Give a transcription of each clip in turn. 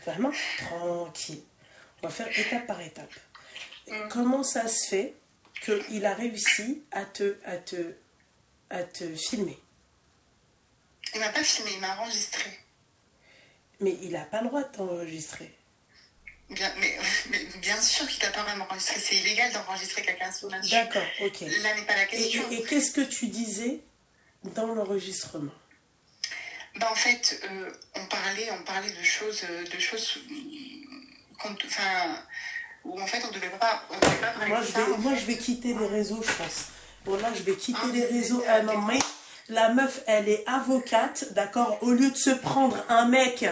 Vraiment tranquille. On va faire étape par étape. Comment ça se fait qu'il a réussi à te filmer? Il m'a pas filmé, il m'a enregistré. Mais il n'a pas le droit de t'enregistrer. Mais bien sûr qu'il n'a pas vraiment enregistré. C'est illégal d'enregistrer quelqu'un sur là-dessus. D'accord, ok. Là n'est pas la question. Et qu'est-ce que tu disais dans l'enregistrement? En fait, on parlait de choses où en fait on devait pas parler de ça. Moi, je vais quitter les réseaux, je pense. Bon, là, je vais quitter les réseaux. Ah non, mais la meuf, elle est avocate, d'accord? Au lieu de se prendre un mec,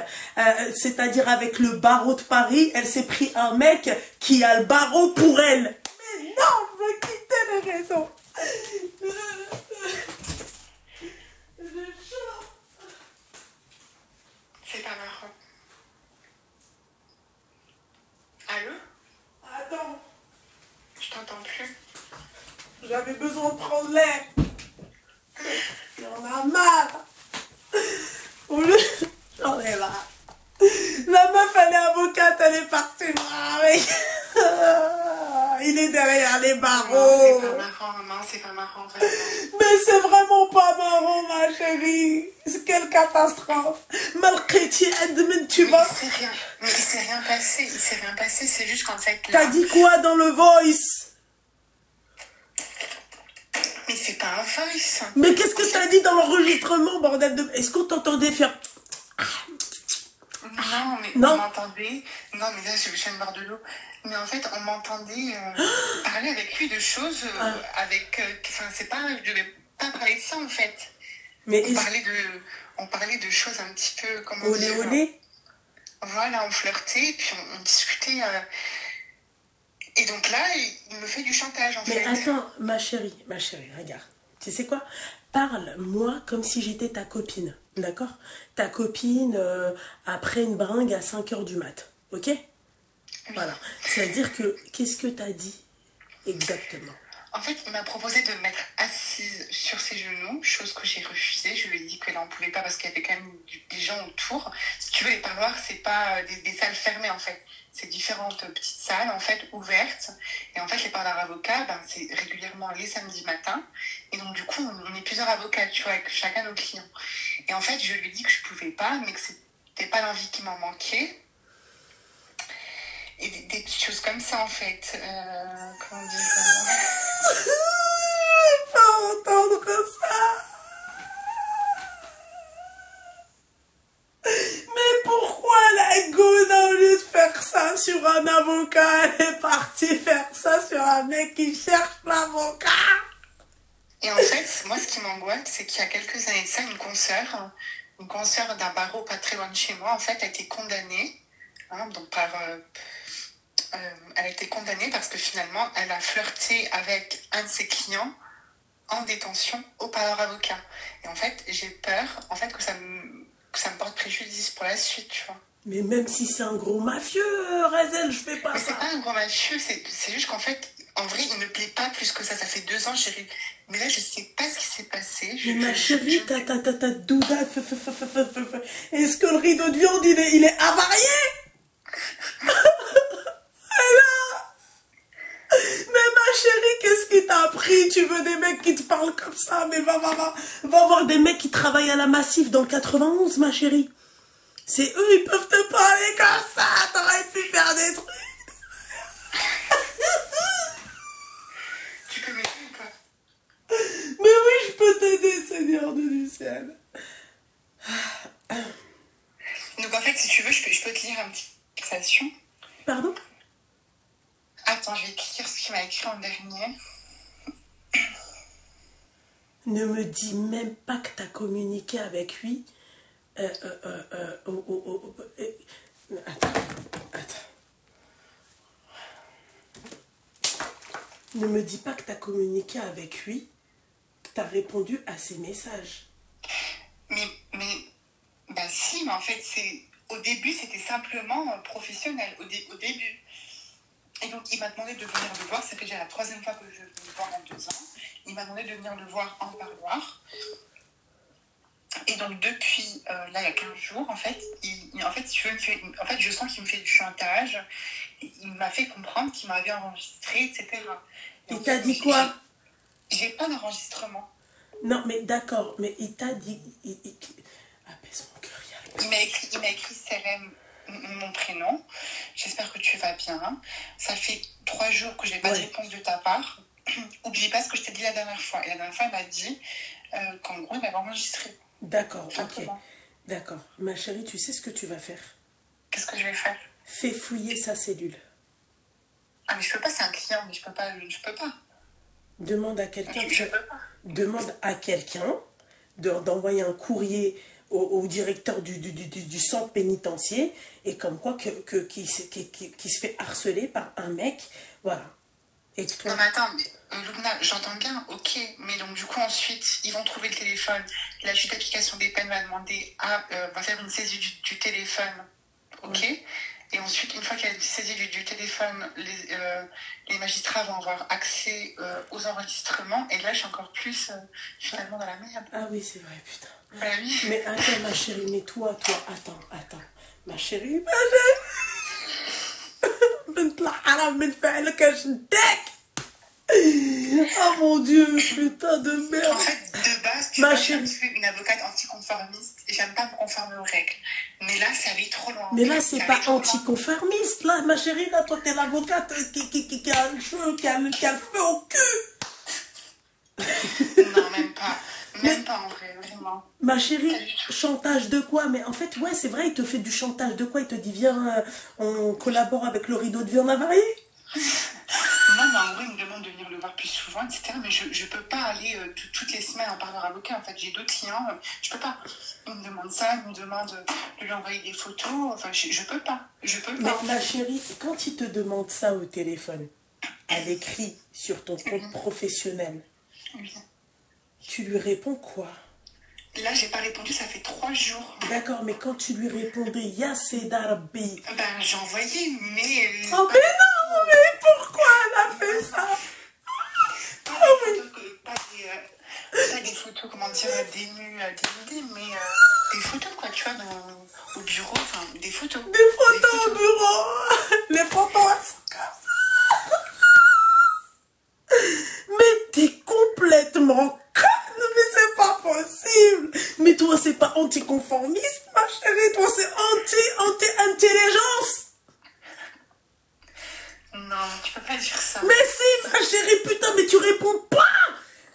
c'est-à-dire avec le barreau de Paris, elle s'est pris un mec qui a le barreau pour elle. Mais non, je veux quitter les réseaux. C'est pas marrant. Allô? Attends, Je t'entends plus. j'avais besoin de prendre l'air. J'en ai marre. J'en ai marre. La meuf, elle est avocate, elle est partie voir avec. Il est derrière les barreaux. Non, c'est pas marrant, non, c'est pas marrant, vraiment. Mais c'est vraiment pas marrant, ma chérie. Quelle catastrophe. Malgré-tu, tu vas. Mais il s'est rien passé, c'est juste qu'en fait. T'as dit quoi dans le voice? Mais c'est pas un voice. Mais qu'est-ce que t'as dit dans l'enregistrement, bordel de. Est-ce qu'on t'entendait faire. Non, mais non. On m'entendait. Non, mais là, je viens de boire de l'eau. Mais en fait, on m'entendait parler avec lui de choses enfin, c'est pas. Je devais pas parler de ça, en fait. Mais on parlait de choses un petit peu. Comment olé, dire, olé. Voilà, on flirtait, puis on discutait. Et donc là, il me fait du chantage, en fait. Mais attends, ma chérie, regarde. Tu sais quoi? Parle-moi comme si j'étais ta copine, d'accord? Ta copine après une bringue à 5 h du mat, ok? Voilà. C'est-à-dire que, qu'est-ce que t'as dit exactement? En fait, il m'a proposé de me mettre assise sur ses genoux, chose que j'ai refusée. Je lui ai dit que là, on pouvait pas parce qu'il y avait quand même des gens autour. Si tu veux, les parloirs, c'est pas des salles fermées, en fait. C'est différentes petites salles, en fait, ouvertes. Et en fait, les parloirs avocats, c'est régulièrement les samedis matins. Et donc, du coup, on est plusieurs avocats, tu vois, avec chacun nos clients. Et en fait, je lui ai dit que je pouvais pas, mais que c'était pas l'envie qui m'en manquait. Et des petites choses comme ça, en fait. Comment dire Je veux pas entendre ça. Mais pourquoi la gona, au lieu de faire ça sur un avocat, elle est partie faire ça sur un mec qui cherche l'avocat? Et en fait, moi, ce qui m'angoisse, c'est qu'il y a quelques années de ça, une consoeur d'un barreau pas très loin de chez moi, en fait, a été condamnée, donc elle a été condamnée parce que finalement, elle a flirté avec un de ses clients en détention au parloir avocat. Et en fait, j'ai peur, en fait, que ça me porte préjudice pour la suite, tu vois. Mais même si c'est un gros mafieux, Razel, je fais pas mais ça. Mais c'est pas un gros mafieux, c'est juste qu'en fait, en vrai, il me plaît pas plus que ça. Ça fait 2 ans, chérie. Mais là, je sais pas ce qui s'est passé. Mais ma chérie, ta douda, est-ce que le rideau de viande, il est avarié? Mais ma chérie, qu'est-ce qui t'a appris? Tu veux des mecs qui te parlent comme ça? Mais va voir des mecs qui travaillent à la Massif dans le 91, ma chérie. C'est eux, ils peuvent te parler comme ça. T'aurais pu faire des trucs. Tu peux m'aider ou pas? Mais oui, je peux t'aider, Seigneur du ciel. Donc en fait, si tu veux, je peux te lire une petite conversation. Pardon? Attends, je vais écrire ce qu'il m'a écrit en dernier. Ne me dis même pas que t'as communiqué avec lui. Attends. Ne me dis pas que t'as communiqué avec lui, que t'as répondu à ses messages. Bah si, mais en fait, au début, c'était simplement professionnel, au début. Et donc, il m'a demandé de venir le voir. C'est déjà la 3e fois que je vais le voir en 2 ans. Il m'a demandé de venir le voir en parloir. Et donc, depuis, là, il y a 15 jours, en fait, en fait, si tu veux, en fait, je sens qu'il me fait du chantage. Il m'a fait comprendre qu'il m'avait enregistré, etc. Il t'a dit quoi? J'ai pas d'enregistrement. Non, mais d'accord, mais il t'a dit... Apaise mon cœur, il m'a écrit Serem, mon prénom. J'espère que tu vas bien. Ça fait 3 jours que j'ai pas de réponse de ta part. Oublie pas ce que je t'ai dit la dernière fois. Et la dernière fois, il m'a dit qu'en gros, il m'avait enregistré. D'accord, ok. D'accord. Ma chérie, tu sais ce que tu vas faire? Qu'est-ce que je vais faire? Fais fouiller sa cellule. Ah, mais je peux pas, c'est un client, mais je peux pas. Demande à quelqu'un... Je peux pas. Demande à quelqu'un d'envoyer un courrier au directeur du centre pénitentiaire et comme quoi qui se fait harceler par un mec. Voilà. Non, mais attends, Lubna, j'entends bien, ok, mais donc du coup ensuite ils vont trouver le téléphone, la juge d'application des peines va demander va faire une saisie du téléphone, ok, et ensuite une fois qu'il y a une saisie du téléphone, les magistrats vont avoir accès aux enregistrements, et là je suis encore plus finalement dans la merde. Ah oui, c'est vrai, putain. Bah oui. Mais attends ma chérie, mais toi, attends, ma chérie, oh mon Dieu, putain de merde. En fait, de base, tu vois, je suis un petit peu une avocate anticonformiste et j'aime pas me conformer aux règles. Mais là, ça allait trop loin. Mais là, c'est pas anticonformiste, là, ma chérie, là, toi, t'es l'avocate qui a le feu, qui a le feu au cul. Non, même pas. Même pas en vrai, vraiment. Ma chérie, chantage de quoi? Mais en fait, ouais, c'est vrai, il te fait du chantage de quoi? Il te dit, viens, on collabore avec le rideau de viande avariée? Non, mais en vrai, il me demande de venir le voir plus souvent, etc. Mais je peux pas aller toutes les semaines en parler à l'avocat. En fait, j'ai d'autres clients, je peux pas. Il me demande ça, il me demande de lui envoyer des photos. Enfin, je peux pas. Mais ma chérie, quand il te demande ça au téléphone, à l'écrit, sur ton compte professionnel, tu lui réponds quoi? Là, j'ai pas répondu, ça fait 3 jours. D'accord, mais quand tu lui répondais, Yassé Darbi. Ben, j'ai envoyé, mais... Oh, mais non, mais pourquoi elle a fait ça? Pas des photos, comment dire, dénudées, mais des photos, quoi, tu vois, au bureau, enfin, des photos. Des photos au bureau. Les photos, elles sont comme ça. Mais t'es complètement conne, mais c'est pas possible. Mais toi, c'est pas anticonformiste, ma chérie, toi, c'est anti-intelligence. Non, tu peux pas dire ça. Mais si, ma chérie, putain, mais tu réponds pas.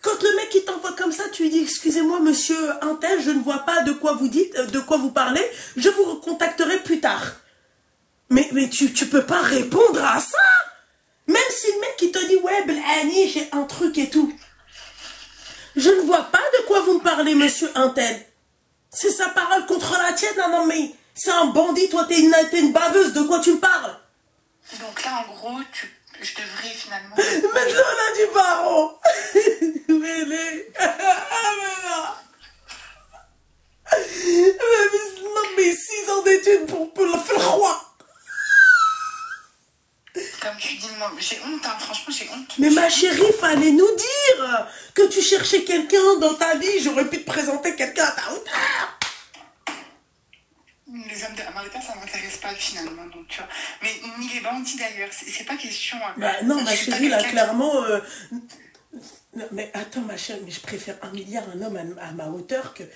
Quand le mec il t'envoie comme ça, tu lui dis, excusez-moi, monsieur Intel, je ne vois pas de quoi vous dites, de quoi vous parlez, je vous recontacterai plus tard. Mais tu peux pas répondre à ça. Même si le mec il te dit, ouais, Blani, j'ai un truc et tout. Je ne vois pas de quoi vous me parlez, monsieur Intel. C'est sa parole contre la tienne, non mais c'est un bandit, toi t'es une baveuse, de quoi tu me parles? Donc là, en gros, je devrais finalement... Maintenant, on a du barreau. Mais non, mais 6 ans d'études pour le faire roi. Comme tu dis, moi, j'ai honte, hein, franchement, j'ai honte. Mais ma chérie, fallait nous dire que tu cherchais quelqu'un dans ta vie. J'aurais pu te présenter quelqu'un à ta hauteur. Les hommes de la ça ne m'intéresse pas finalement, donc tu vois. Mais ni les bandits d'ailleurs, c'est pas question. Bah non, ma chérie, là, clairement... Mais attends, ma chérie, mais je préfère 1 milliard un homme à ma hauteur que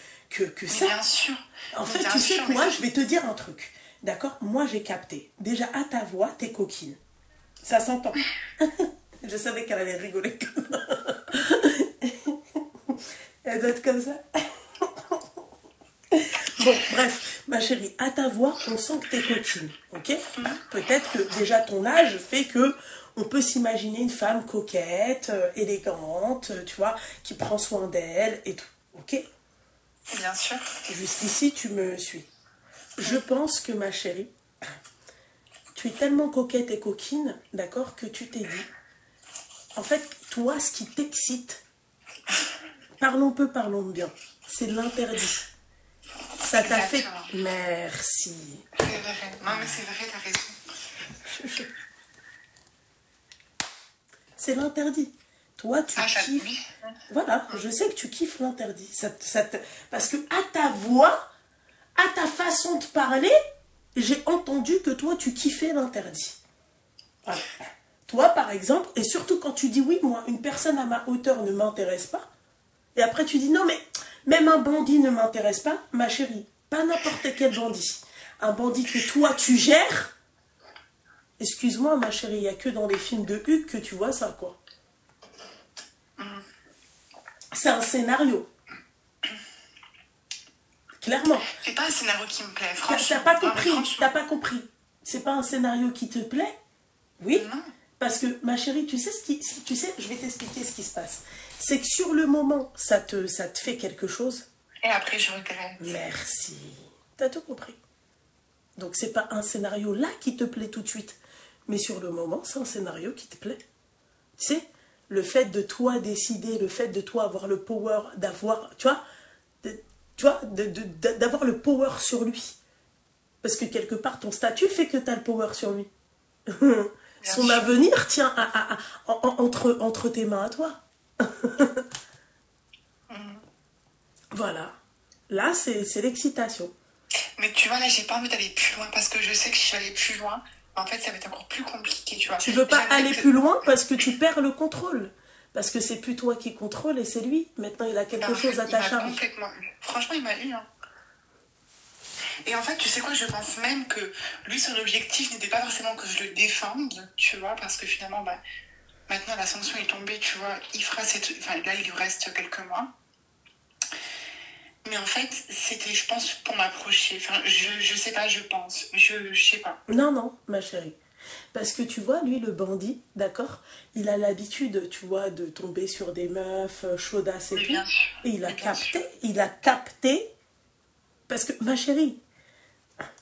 ça. Bien sûr. En fait, tu sais quoi, je vais te dire un truc. D'accord? Moi, j'ai capté. Déjà, à ta voix, t'es coquine. Ça s'entend. Je savais qu'elle allait rigoler comme ça. Elle doit être comme ça. Bon, bref, ma chérie, à ta voix, on sent que t'es coquine, ok? Peut-être que déjà ton âge fait que on peut s'imaginer une femme coquette, élégante, tu vois, qui prend soin d'elle et tout, ok? Bien sûr. Jusqu'ici, tu me suis. Je pense que, ma chérie, tu es tellement coquette et coquine, d'accord, que tu t'es dit, en fait, toi, ce qui t'excite, parlons peu, parlons bien, c'est l'interdit. Ça t'a fait... Merci. C'est vrai. Non, mais c'est vrai, t'as raison. C'est l'interdit. Toi, tu Ah, kiffes. oui. Voilà, je sais que tu kiffes l'interdit. Parce que à ta voix, à ta façon de parler, j'ai entendu que toi, tu kiffais l'interdit. Voilà. Toi, par exemple, et surtout quand tu dis oui, moi, une personne à ma hauteur ne m'intéresse pas, et après tu dis non, mais même un bandit ne m'intéresse pas, ma chérie, pas n'importe quel bandit. Un bandit que toi, tu gères, excuse-moi, ma chérie, il n'y a que dans les films de Hugues que tu vois ça, quoi. C'est un scénario. Clairement. C'est pas un scénario qui me plaît, T'as franchement. pas Non, mais compris, franchement. t'as pas compris. C'est pas un scénario qui te plaît? Oui. Non. Parce que, ma chérie, tu sais, tu sais, je vais t'expliquer ce qui se passe. C'est que sur le moment, ça te fait quelque chose. Et après, je regrette. Merci. T'as tout compris. Donc, c'est pas un scénario là qui te plaît tout de suite. Mais sur le moment, c'est un scénario qui te plaît. C'est le fait de toi décider, le fait de toi avoir le power d'avoir, tu vois, d'avoir le power sur lui. Parce que quelque part, ton statut fait que tu as le power sur lui. Son avenir tient entre tes mains à toi. Voilà. Là, c'est l'excitation. Mais tu vois, là, j'ai pas envie d'aller plus loin parce que je sais que si je vais aller plus loin, en fait, ça va être encore plus compliqué, tu vois. Tu veux pas J'aimerais aller que- plus loin parce que tu perds le contrôle. Parce que c'est plus toi qui contrôle et c'est lui. Maintenant, il a quelque Ben, en chose fait, à il ta m'a charge. complètement eu. Franchement, il m'a eu, hein. Et en fait, tu sais quoi, je pense même que lui, son objectif n'était pas forcément que je le défende, tu vois, parce que finalement, bah, maintenant, la sanction est tombée, tu vois, il fera cette... Enfin, là, il lui reste quelques mois. Mais en fait, c'était, je pense, pour m'approcher. Enfin, je sais pas, je pense. Je sais pas. Non, non, ma chérie. Parce que tu vois, lui, le bandit, d'accord, il a l'habitude, tu vois, de tomber sur des meufs chaudasses et Oui, tout. bien sûr. Et il a Oui, bien sûr. capté. Parce que, ma chérie,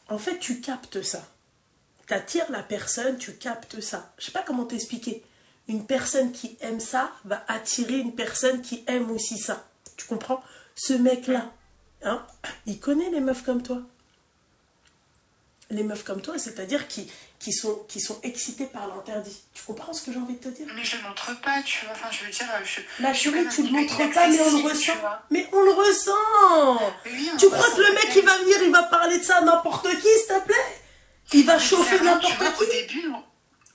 en fait, tu captes ça. Tu attires la personne, tu captes ça. Je sais pas comment t'expliquer. Une personne qui aime ça va attirer une personne qui aime aussi ça. Tu comprends? Ce mec-là, hein, il connaît les meufs comme toi. Les meufs comme toi, c'est-à-dire qui sont excitées par l'interdit. Tu comprends ce que j'ai envie de te dire? Mais je le montre pas, tu vois. Enfin, je veux dire, Ma je suis chérie, quand tu même le un peu montres pas, mais on le inaccessible, ressent. tu vois. Mais on le ressent. Oui, on Tu le crois ressent que le mec, il peut-être. va venir, il va parler de ça à n'importe qui, s'il te plaît? Il va chauffer Bizarrement, tu vois, n'importe qui?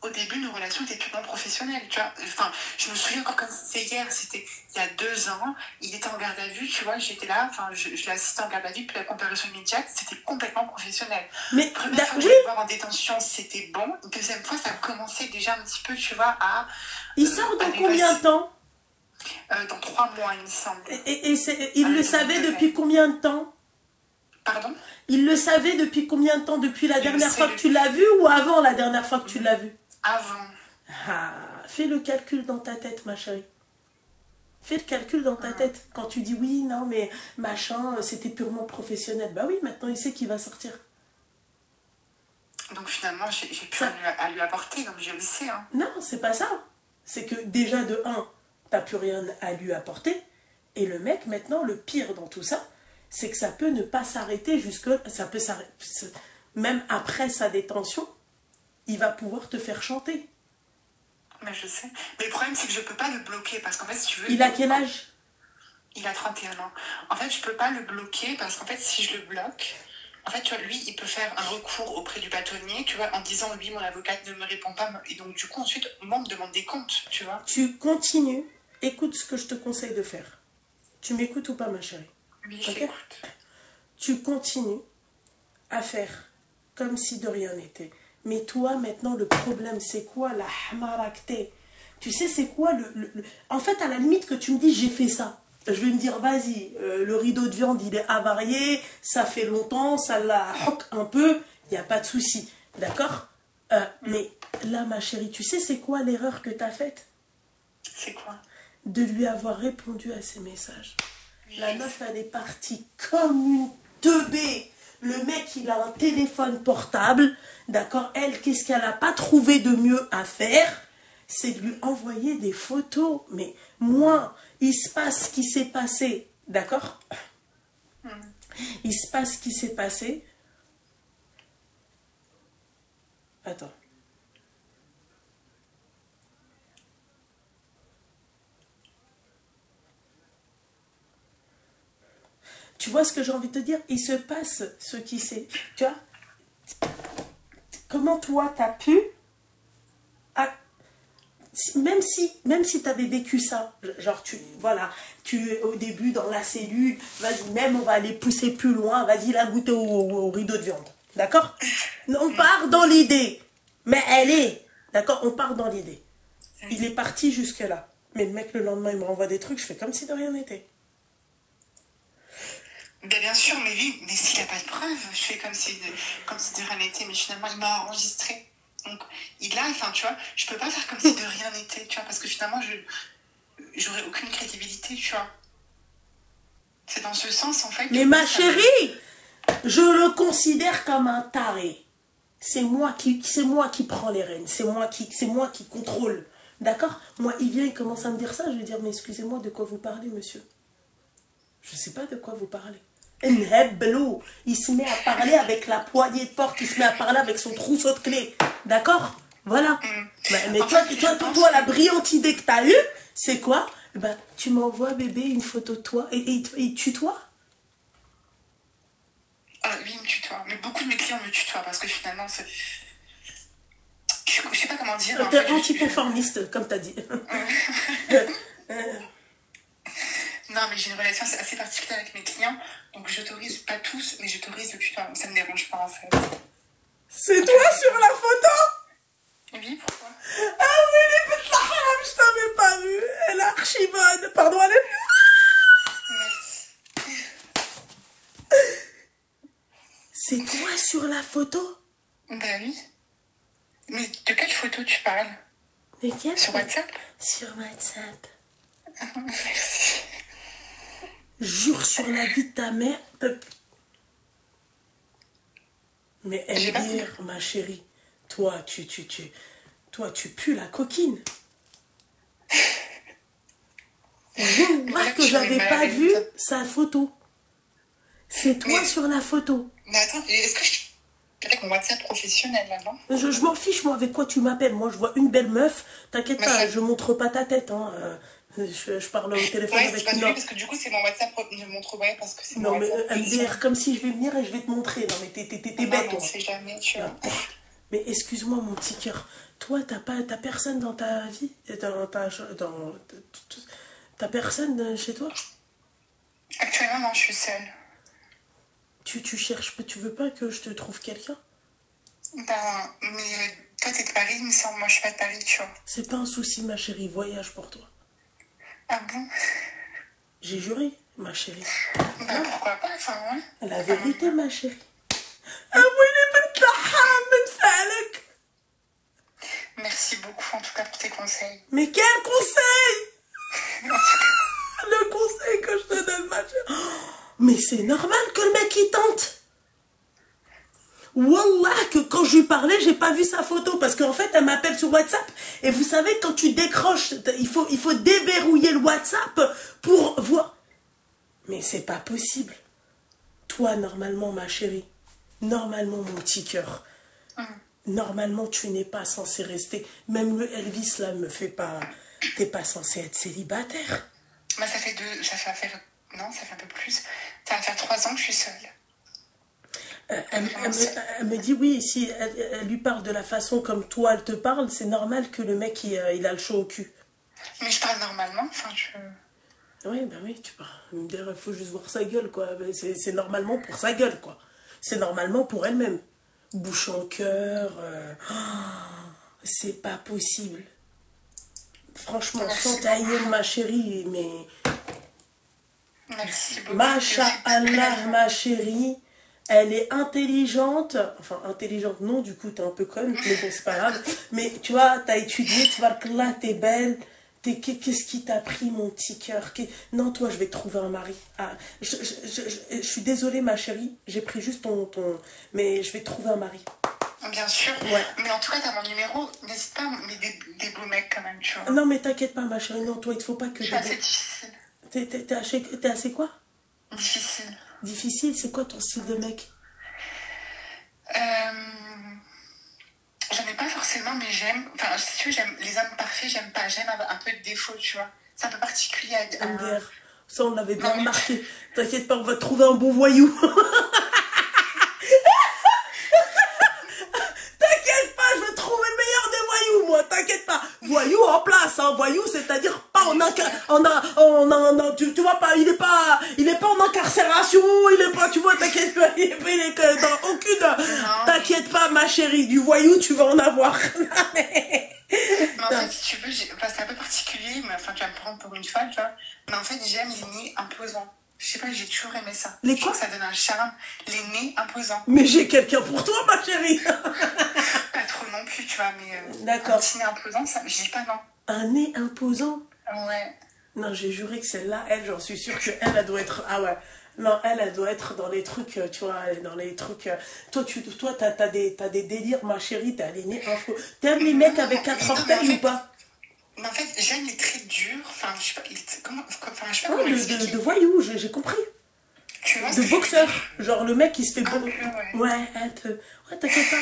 au début, nos relations étaient purement professionnelles, tu vois. Enfin, je me souviens encore comme c'était hier, c'était il y a 2 ans, il était en garde à vue, tu vois, j'étais là, enfin, je l'ai assisté en garde à vue, puis la comparution immédiate, c'était complètement professionnel. Mais, Première fois que je oui, vais le voir en détention, c'était bon. Deuxième fois, ça commençait déjà un petit peu, tu vois, il sort dans à combien de dépasser. temps? Dans 3 mois, il me semble. Il Avec le le savait de depuis fait. combien de temps? Pardon? Il le savait depuis combien de temps? Depuis la Il le dernière sait fois que tu depuis l'as vu ou avant la dernière fois que tu l'as vu? avant. Ah, fais le calcul dans ta tête, ma chérie. Fais le calcul dans ta tête. Quand tu dis oui, non, mais machin, c'était purement professionnel. Bah oui, maintenant il sait qu'il va sortir. Donc finalement, j'ai plus Ça- rien à lui apporter, donc je le sais. Hein. Non, c'est pas ça. C'est que déjà de un, t'as plus rien à lui apporter. Et le mec, maintenant, le pire dans tout ça, c'est que ça peut ne pas s'arrêter jusque... Ça peut s'arrêter... Même après sa détention, il va pouvoir te faire chanter. Mais je sais. Mais le problème, c'est que je peux pas le bloquer parce qu'en fait, si tu veux. Il a quel âge? Il a 31 ans. En fait, je peux pas le bloquer parce qu'en fait, si je le bloque, en fait, tu vois, lui, il peut faire un recours auprès du bâtonnier, tu vois, en disant, lui, mon avocate ne me répond pas. Et donc, du coup, ensuite, moi, on me demande des comptes, tu vois. Tu continues. Écoute ce que je te conseille de faire. Tu m'écoutes ou pas, ma chérie? Oui, Ok. j'écoute. Tu continues à faire comme si de rien n'était. Mais toi, maintenant, le problème, c'est quoi la hamarakté? Tu sais, c'est quoi En fait, à la limite que tu me dis, j'ai fait ça. Je vais me dire, vas-y, le rideau de viande, il est avarié, ça fait longtemps, ça l'a hoc un peu, il n'y a pas de souci. D'accord? Mais là, ma chérie, tu sais, c'est quoi l'erreur que tu as faite? C'est quoi? De lui avoir répondu à ses messages. Oui, La meuf, elle est partie comme une teubée. Le mec, il a un téléphone portable. D'accord? Elle, qu'est-ce qu'elle n'a pas trouvé de mieux à faire? C'est de lui envoyer des photos. Mais moi, il se passe ce qui s'est passé. D'accord? Il se passe ce qui s'est passé. Attends. Tu vois ce que j'ai envie de te dire? Il se passe ce qui s'est... Tu vois? Comment toi, t'as pu... Même si tu avais vécu ça, genre tu es au début dans la cellule, vas-y, même on va aller pousser plus loin, vas-y, la goûter au rideau de viande, d'accord? On part dans l'idée, mais elle est, d'accord? On part dans l'idée. Il est parti jusque-là, mais le mec le lendemain il me renvoie des trucs, je fais comme si de rien n'était. Ben bien sûr, mais oui, mais s'il n'a pas de preuves, je fais comme si de rien n'était, mais finalement il m'a enregistré. Donc, enfin, tu vois, je peux pas faire comme si de rien n'était, tu vois, parce que finalement, j'aurais aucune crédibilité, tu vois. C'est dans ce sens, en fait. Mais ma chérie, je le considère comme un taré. C'est moi qui prends les rênes, c'est moi qui contrôle. D'accord? Moi, il vient, il commence à me dire ça, je vais dire, mais excusez-moi, de quoi vous parlez, monsieur? Je sais pas de quoi vous parlez. Il se met à parler avec la poignée de porte, il se met à parler avec son trousseau de clés. D'accord? Voilà. Mais toi, la brillante idée que tu as eue, c'est quoi? Ben, tu m'envoies, bébé, une photo de toi et tutoie? Oui, il me tutoie. Mais beaucoup de mes clients me tutoient parce que finalement, c'est... Je sais pas comment dire. T'es anticonformiste, comme tu as dit. Non, mais j'ai une relation assez particulière avec mes clients, donc j'autorise pas tous, mais j'autorise le tutoiement. Ça me dérange pas en fait. C'est toi sur la photo? Oui, pourquoi? Ah oui, les petites haram, je t'avais pas vu. Elle est archi bonne. Pardon, elle est... Merci. C'est toi sur la photo? Bah oui. Mais de quelle photo tu parles? Mais quelle Sur WhatsApp? Sur WhatsApp. Merci. Jure sur la vie de ta mère. Mais MDR, ma chérie, toi, tu pues la coquine. Moi, que j'avais pas vu sa photo. C'est toi sur la photo. Mais attends, est-ce que je... Avec mon WhatsApp professionnel là-dedans? Je m'en fiche, moi, avec quoi tu m'appelles. Moi, je vois une belle meuf. T'inquiète pas, je montre pas ta tête. Hein. Je parle au téléphone avec une autre. Parce que du coup, c'est mon WhatsApp, je montre pas parce que c'est mon Non, mais WhatsApp. MDR, comme si je vais venir et je vais te montrer. Non, mais t'es bête, toi. Non, c'est jamais, tu vois. Mais excuse-moi, mon petit cœur. Toi, t'as personne dans ta vie? T'as personne chez toi? Actuellement, non, je suis seule. Tu cherches, tu veux pas que je te trouve quelqu'un? Ben, mais toi, t'es de Paris, il me semble. Moi, je suis pas de Paris, tu vois. C'est pas un souci, ma chérie. Voyage pour toi. Ah bon? J'ai juré, ma chérie. Ben, pourquoi pas, enfin, ouais. La vérité, ma chérie. Ah oui, les bêtes de Merci beaucoup, en tout cas, pour tes conseils. Mais quel conseil? Le conseil que je te donne, ma chérie. Mais c'est normal que le mec il tente. Wallah, que quand je lui parlais, j'ai pas vu sa photo. Parce qu'en fait, elle m'appelle sur WhatsApp. Et vous savez, quand tu décroches, il faut déverrouiller le WhatsApp pour voir. Mais c'est pas possible. Toi, normalement, ma chérie, normalement, mon petit cœur, normalement, tu n'es pas censé rester. Même le Elvis, là, me fait pas... T'es pas censé être célibataire. Bah, ça fait un peu plus. Ça va faire 3 ans que je suis seule. Elle me dit oui, si elle lui parle de la façon comme toi elle te parle, c'est normal que le mec il a le chaud au cul. Mais je parle normalement, enfin Oui, ben oui, tu parles. Il faut juste voir sa gueule, quoi. C'est normalement pour sa gueule, quoi. C'est normalement pour elle-même. Bouche en cœur. C'est pas possible. Franchement, sans tailler ma chérie, mais... Merci beaucoup. Masha'Allah, ma chérie. Elle est intelligente, enfin intelligente non, du coup t'es un peu conne, mais bon c'est pas grave. Mais tu vois, t'as étudié, tu vois que là t'es belle, qu'est-ce qui t'a pris mon petit cœur? Non, toi je vais te trouver un mari. Ah, je suis désolée ma chérie, j'ai pris juste ton... Mais je vais te trouver un mari. Bien sûr, ouais. Mais en tout cas t'as mon numéro, n'hésite pas, mais des beaux mecs quand même, tu vois. Non mais t'inquiète pas ma chérie, non toi il te faut pas que... Je suis assez difficile. T'es assez quoi? Difficile. Difficile, c'est quoi ton style de mec? J'en ai pas forcément, mais j'aime. Enfin, si tu veux, j'aime les hommes parfaits, j'aime pas. J'aime un peu de défaut, tu vois. C'est un peu particulier à... MDR. Ça, on l'avait bien remarqué. T'inquiète pas, on va te trouver un bon voyou. T'inquiète pas, je vais trouver le meilleur des voyous, moi. T'inquiète pas. Voyou en place, hein. Voyou, c'est-à-dire pas tu vois pas, il est pas en incarcération, il est pas, tu vois, t'inquiète pas, il est que dans aucune. T'inquiète pas, ma chérie, du voyou, tu vas en avoir. Mais en fait, si tu veux, enfin, c'est un peu particulier, mais enfin, tu vas me prendre pour une folle, tu vois. Mais en fait, j'aime les nez imposants. Je sais pas, j'ai toujours aimé ça. Les quoi? Ça donne un charme. Les nez imposants. Mais j'ai quelqu'un pour toi, ma chérie. Pas trop non plus, tu vois, mais d'accord. Un petit nez imposant, ça, je dis pas non. Un nez imposant? Ouais. Non, j'ai juré que celle-là, elle, j'en suis sûre qu'elle doit être... Ah ouais. Non, elle doit être dans les trucs, tu vois, dans les trucs... Toi, t'as des délires, ma chérie, t'as les nez info. T'aimes les mecs avec 4 orteils ou pas? Mais en fait, j'aime les traits durs, enfin, je sais pas, comment je sais pas comment de voyou, j'ai compris. Tu vois, de boxeur, genre le mec qui se fait... Ouais, un peu. Ouais, t'inquiète pas.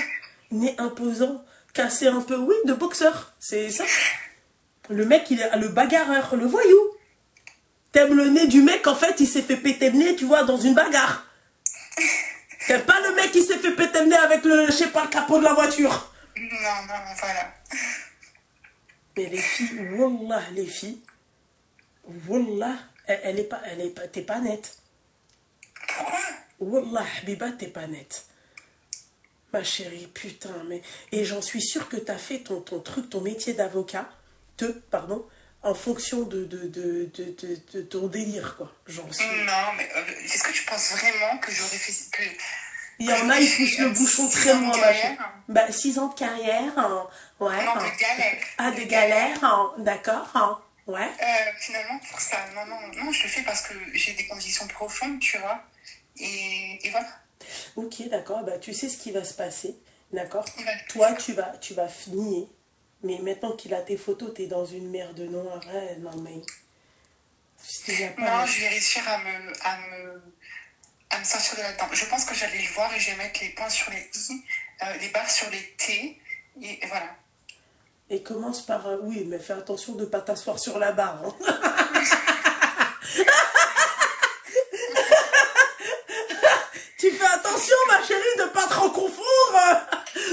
Nez imposant, cassé un peu, oui, de boxeur, c'est ça. Le mec, il est le bagarreur, le voyou. T'aimes le nez du mec, en fait, il s'est fait péter le nez, tu vois, dans une bagarre. T'aimes pas le mec qui s'est fait péter le nez avec le, je sais pas, le capot de la voiture. Non, voilà. Mais les filles, wallah, wallah, t'es pas nette. Pourquoi? Wallah, Habiba, t'es pas nette. Ma chérie, putain, mais... Et j'en suis sûre que t'as fait ton truc, ton métier d'avocat, en fonction de ton délire, quoi. J'en suis... Non, mais est-ce que tu penses vraiment que j'aurais fait... Il y en a, ils poussent le bouchon très loin, ma chérie. Bah, 6 ans de carrière, ouais. Non, de galère. Ah, de galère, d'accord, ouais. Finalement, pour ça, non, je le fais parce que j'ai des conditions profondes, tu vois. Et voilà. Ok, d'accord, bah, tu sais ce qui va se passer, d'accord. Toi, tu vas finir. Mais maintenant qu'il a tes photos, t'es dans une merde, non, arrête, non, mais... Non, je vais réussir à me sortir de là-dedans. Je pense que j'allais le voir et je vais mettre les points sur les i, les barres sur les t, et voilà. Et commence par... oui, mais fais attention de ne pas t'asseoir sur la barre. Hein. Tu fais attention, ma chérie, de ne pas trop confondre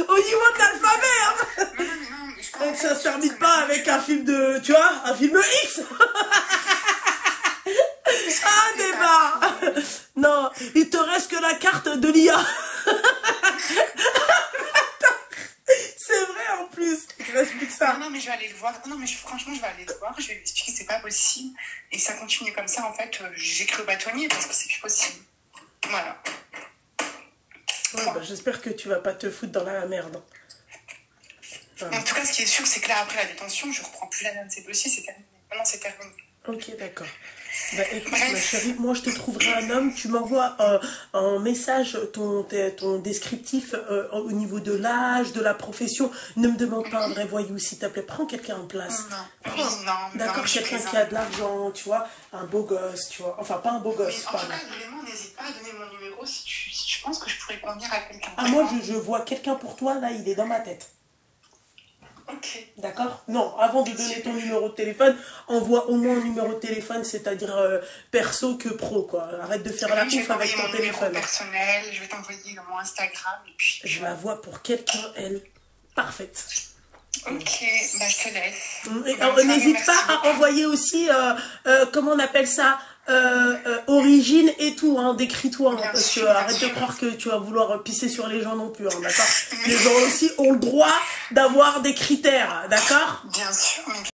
au niveau de l'alphabet. Hein. Donc ça se termine pas avec un film de... Tu vois, un film X. Ah, débat. Non, il te reste que la carte de l'IA. C'est vrai en plus. Il te reste plus que ça. Non, mais je vais aller le voir. Non, mais franchement, je vais aller le voir. Je vais lui expliquer que c'est pas possible. Et ça continue comme ça, en fait. J'ai cru au bâtonnier parce que c'est plus possible. Voilà. Ouais, bah, j'espère que tu vas pas te foutre dans la merde. Voilà. En tout cas, ce qui est sûr, c'est que là, après la détention, je reprends plus la même de ces dossiers. C'est terminé. Maintenant, c'est terminé. Ok, d'accord. Bah écoute, ma chérie, moi je te trouverai un homme, tu m'envoies un message, ton descriptif au niveau de l'âge, de la profession. Ne me demande pas un vrai voyou, s'il te plaît. Prends quelqu'un en place. Non. D'accord, quelqu'un qui a de l'argent, tu vois, un beau gosse, tu vois. Enfin, pas un beau gosse, pardon. En tout cas, vraiment, n'hésite pas à donner mon numéro si tu penses que je pourrais convenir à quelqu'un. Ah, moi, je vois quelqu'un pour toi, là, il est dans ma tête. Ok. D'accord? Non, avant de donner ton numéro de téléphone, envoie au moins un numéro de téléphone, c'est-à-dire perso que pro, quoi. Arrête de faire la bouffe avec ton téléphone. Personnel, je vais t'envoyer mon Instagram et puis... Je la vois pour quelqu'un, elle, parfaite. Ok, bah je te laisse. N'hésite pas à envoyer aussi, comment on appelle ça, origine et tout, hein, décris-toi, hein, parce que arrête de croire que tu vas vouloir pisser sur les gens non plus, hein, d'accord? Les gens aussi ont le droit d'avoir des critères, d'accord? Bien sûr, mais bien